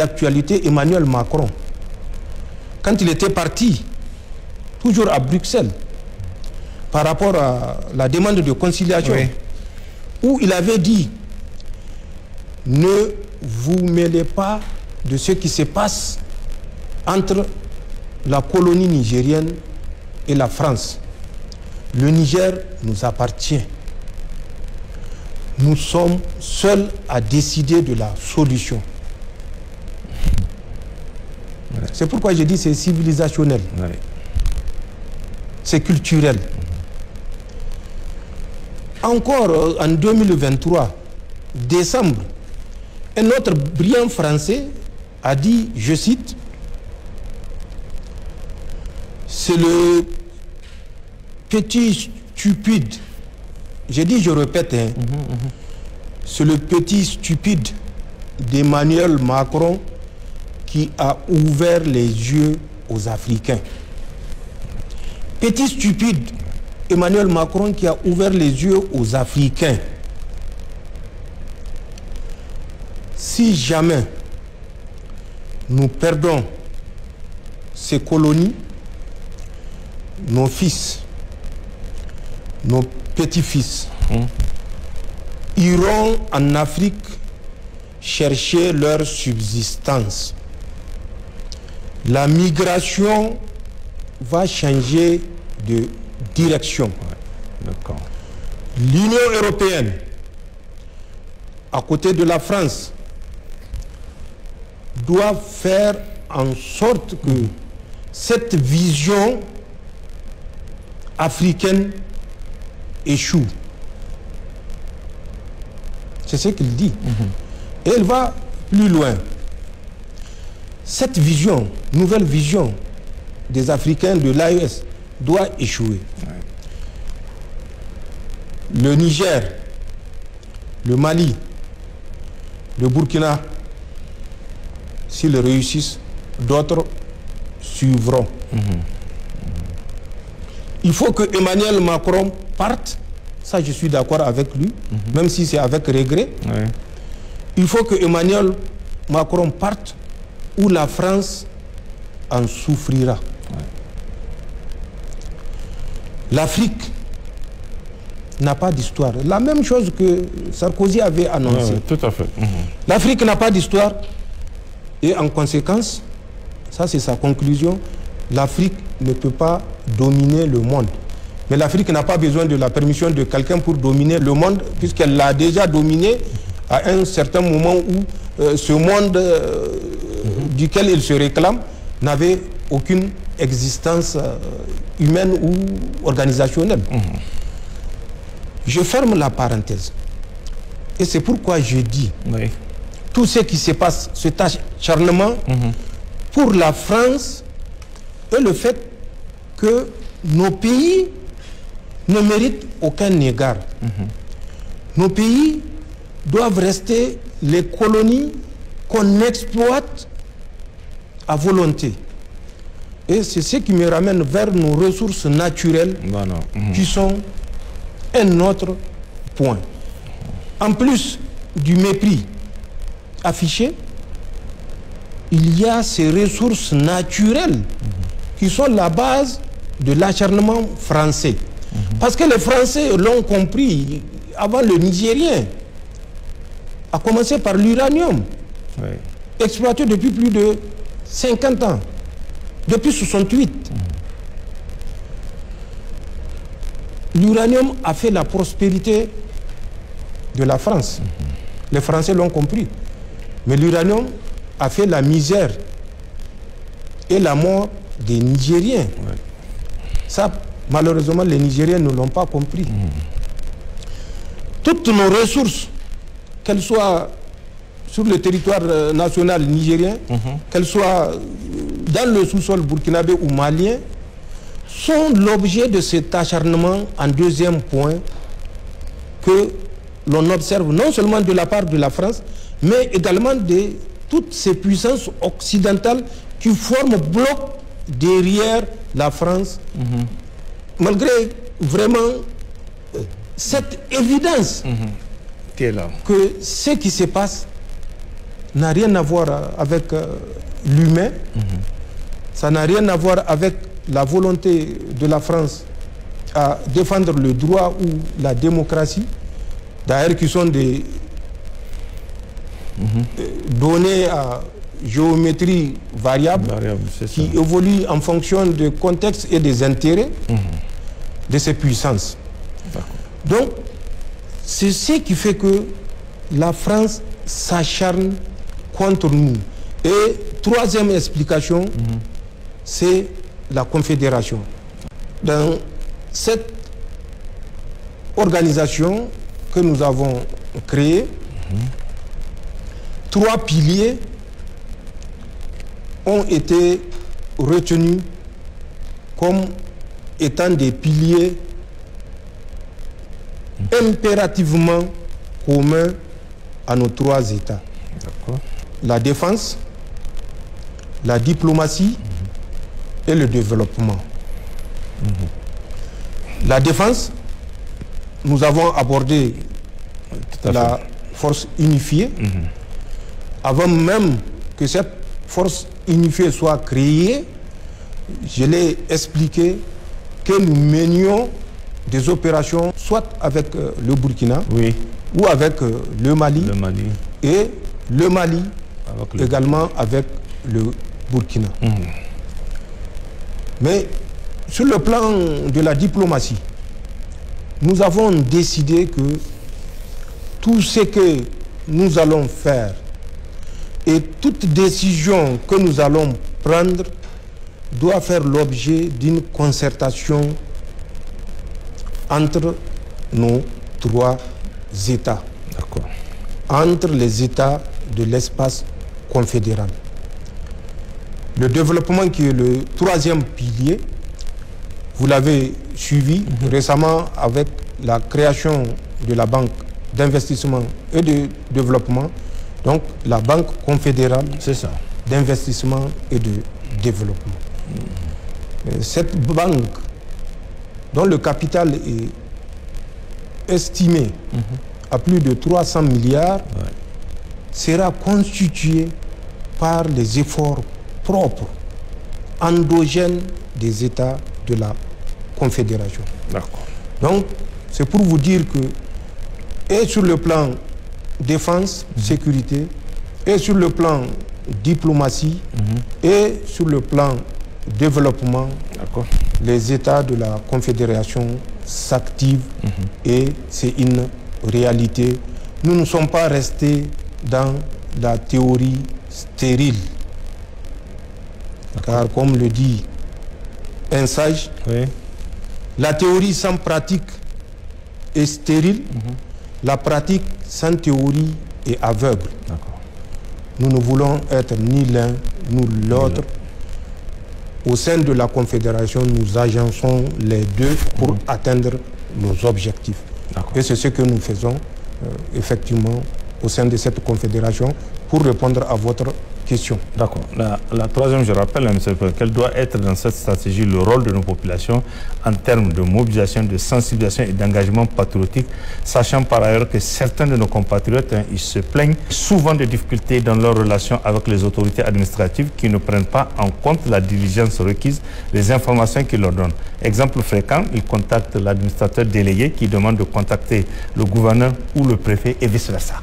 d'actualité, Emmanuel Macron, quand il était parti, toujours à Bruxelles, par rapport à la demande de conciliation, oui, où il avait dit « Ne vous mêlez pas de ce qui se passe entre la colonie nigérienne et la France. Le Niger nous appartient. Nous sommes seuls à décider de la solution. » C'est pourquoi je dis c'est civilisationnel. Oui. C'est culturel. Encore en 2023, décembre, un autre brillant Français a dit, je cite, « C'est le petit stupide ». J'ai dit, je répète, hein, c'est le petit stupide d'Emmanuel Macron qui a ouvert les yeux aux Africains. Petit stupide Emmanuel Macron qui a ouvert les yeux aux Africains. Si jamais nous perdons ces colonies, nos fils, nos petits-fils iront en Afrique chercher leur subsistance. La migration va changer de direction. L'Union européenne, à côté de la France, doit faire en sorte que cette vision africaine échoue. C'est ce qu'il dit. Et elle va plus loin. Cette vision, nouvelle vision des Africains de l'AES doit échouer. Le Niger, le Mali, le Burkina, s'ils réussissent, d'autres suivront. Il faut que Emmanuel Macron parte, ça je suis d'accord avec lui, même si c'est avec regret. Il faut que Emmanuel Macron parte où la France en souffrira. L'Afrique n'a pas d'histoire. La même chose que Sarkozy avait annoncé. Tout à fait. L'Afrique n'a pas d'histoire et en conséquence, ça c'est sa conclusion, l'Afrique ne peut pas dominer le monde. Mais l'Afrique n'a pas besoin de la permission de quelqu'un pour dominer le monde, puisqu'elle l'a déjà dominé à un certain moment où ce monde duquel il se réclame n'avait aucune existence humaine ou organisationnelle. Je ferme la parenthèse. Et c'est pourquoi je dis, tout ce qui se passe, cet acharnement pour la France et le fait que nos pays ne méritent aucun égard. Nos pays doivent rester les colonies qu'on exploite à volonté. Et c'est ce qui me ramène vers nos ressources naturelles qui sont un autre point. En plus du mépris affiché, il y a ces ressources naturelles qui sont la base de l'acharnement français. Parce que les Français l'ont compris avant le Nigérien, à commencer par l'uranium, exploité depuis plus de 50 ans, depuis 68. L'uranium a fait la prospérité de la France. Les Français l'ont compris. Mais l'uranium a fait la misère et la mort des Nigériens. Ça, malheureusement, les Nigériens ne l'ont pas compris. Toutes nos ressources, qu'elles soient sur le territoire national nigérien, qu'elles soient dans le sous-sol burkinabé ou malien, sont l'objet de cet acharnement en deuxième point que l'on observe non seulement de la part de la France, mais également de toutes ces puissances occidentales qui forment bloc derrière la France, malgré vraiment cette évidence qui est là, que ce qui se passe n'a rien à voir avec l'humain, ça n'a rien à voir avec la volonté de la France à défendre le droit ou la démocratie, d'ailleurs qui sont des données à géométrie variable qui évoluent en fonction du contexte et des intérêts de ces puissances. Donc, c'est ce qui fait que la France s'acharne contre nous. Et troisième explication, c'est la Confédération. Dans cette organisation que nous avons créée, trois piliers ont été retenus comme étant des piliers impérativement communs à nos trois États. La défense, la diplomatie et le développement. La défense, nous avons abordé la force unifiée. Avant même que cette force unifiée soit créée, je l'ai expliqué que nous menions des opérations soit avec le Burkina ou avec le Mali, et le Mali également avec le Burkina. Mais sur le plan de la diplomatie, nous avons décidé que tout ce que nous allons faire et toute décision que nous allons prendre doit faire l'objet d'une concertation entre nos trois États, entre les États de l'espace confédéral. Le développement qui est le troisième pilier, vous l'avez suivi récemment avec la création de la Banque d'investissement et de développement, donc la Banque confédérale d'investissement et de développement. Cette banque, dont le capital est estimé à plus de 300 milliards, sera constituée par les efforts propres, endogènes des États de la Confédération. Donc, c'est pour vous dire que, et sur le plan défense, sécurité, et sur le plan diplomatie, et sur le plan développement, les États de la Confédération s'activent et c'est une réalité. Nous ne sommes pas restés dans la théorie stérile. Car comme le dit un sage, la théorie sans pratique est stérile, la pratique sans théorie est aveugle. Nous ne voulons être ni l'un ni l'autre. Au sein de la Confédération, nous agençons les deux pour atteindre nos objectifs. Et c'est ce que nous faisons effectivement au sein de cette Confédération pour répondre à votre question. D'accord. La troisième, je rappelle, M. le Président, quel doit être dans cette stratégie le rôle de nos populations en termes de mobilisation, de sensibilisation et d'engagement patriotique, sachant par ailleurs que certains de nos compatriotes, ils se plaignent souvent de difficultés dans leurs relations avec les autorités administratives qui ne prennent pas en compte la diligence requise, les informations qu'ils leur donnent. Exemple fréquent, ils contactent l'administrateur délégué qui demande de contacter le gouverneur ou le préfet et vice-versa.